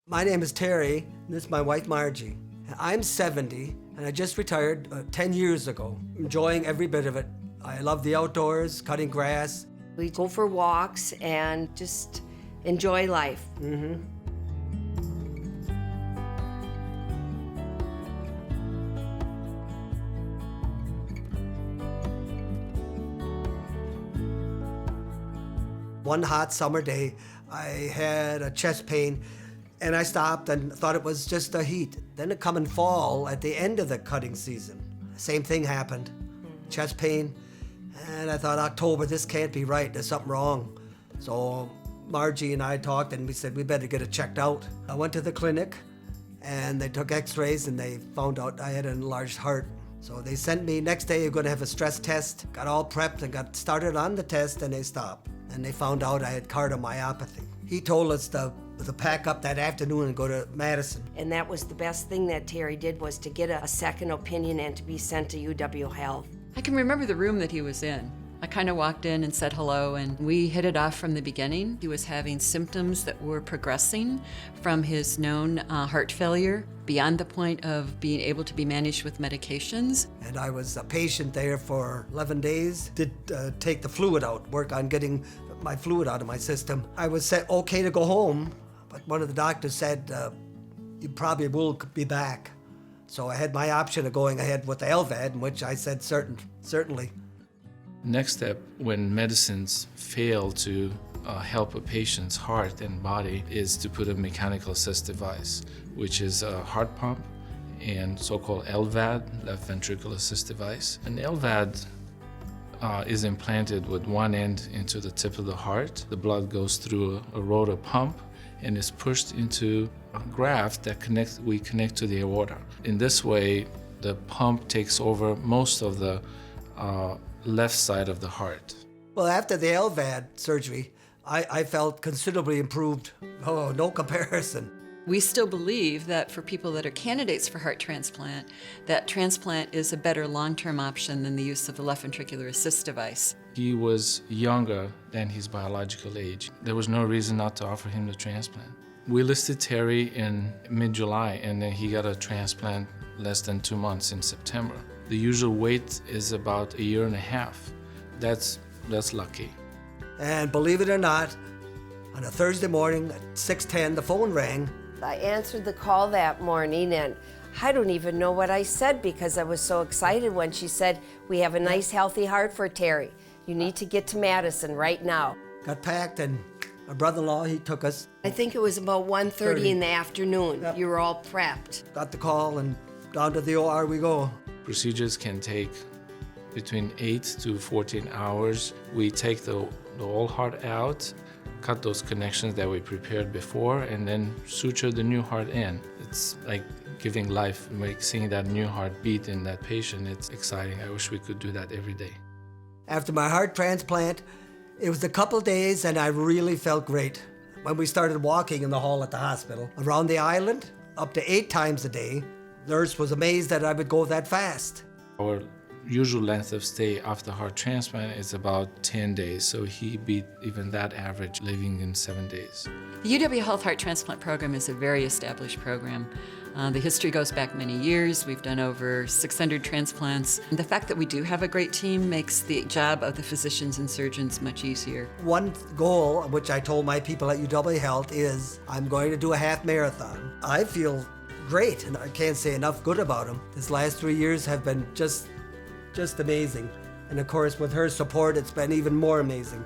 My name is Terry, and this is my wife Margie. I'm 70, and I just retired 10 years ago, enjoying every bit of it. I love the outdoors, cutting grass. We go for walks and just enjoy life. One hot summer day, I had a chest pain, and I stopped and thought it was just the heat. Then it come in fall at the end of the cutting season. Same thing happened, chest pain, and I thought, October, this can't be right, there's something wrong. So Margie and I talked and we said, we better get it checked out. I went to the clinic and they took x-rays and they found out I had an enlarged heart. So they sent me, next day you're gonna have a stress test. Got all prepped and got started on the test and they stopped. And they found out I had cardiomyopathy. He told us to pack up that afternoon and go to Madison. And that was the best thing that Terry did, was to get a second opinion and to be sent to UW Health. I can remember the room that he was in. I kind of walked in and said hello, and we hit it off from the beginning. He was having symptoms that were progressing from his known heart failure beyond the point of being able to be managed with medications. And I was a patient there for 11 days, did take the fluid out, work on getting my fluid out of my system. I was said okay to go home, but one of the doctors said, you probably will be back. So I had my option of going ahead with the LVAD, in which I said certainly. Next step, when medicines fail to help a patient's heart and body, is to put a mechanical assist device, which is a heart pump and so-called LVAD, left ventricular assist device. An LVAD is implanted with one end into the tip of the heart. The blood goes through a rotor pump and is pushed into a graft that we connect to the aorta. In this way, the pump takes over most of the left side of the heart. Well, after the LVAD surgery, I felt considerably improved. Oh, no comparison. We still believe that for people that are candidates for heart transplant, that transplant is a better long-term option than the use of the left ventricular assist device. He was younger than his biological age. There was no reason not to offer him the transplant. We listed Terry in mid-July, and then he got a transplant less than 2 months in September. The usual wait is about 1.5 years. That's lucky. And believe it or not, on a Thursday morning at 6:10, the phone rang. I answered the call that morning and I don't even know what I said because I was so excited when she said, we have a nice healthy heart for Terry. You need to get to Madison right now. Got packed and my brother-in-law, he took us. I think it was about 1:30 in the afternoon. Yep. You were all prepped. Got the call and down to the OR we go. Procedures can take between 8 to 14 hours. We take the whole heart out, cut those connections that we prepared before, and then suture the new heart in. It's like giving life, seeing that new heart beat in that patient. It's exciting. I wish we could do that every day. After my heart transplant, it was a couple days and I really felt great. When we started walking in the hall at the hospital, around the island, up to 8 times a day, the nurse was amazed that I would go that fast. Our usual length of stay after heart transplant is about 10 days, so he beat even that average, living in 7 days. The UW Health Heart Transplant Program is a very established program. The history goes back many years. We've done over 600 transplants. And the fact that we do have a great team makes the job of the physicians and surgeons much easier. One goal, which I told my people at UW Health, is I'm going to do a half marathon. I feel great, and I can't say enough good about them. These last 3 years have been just amazing. And of course, with her support, it's been even more amazing.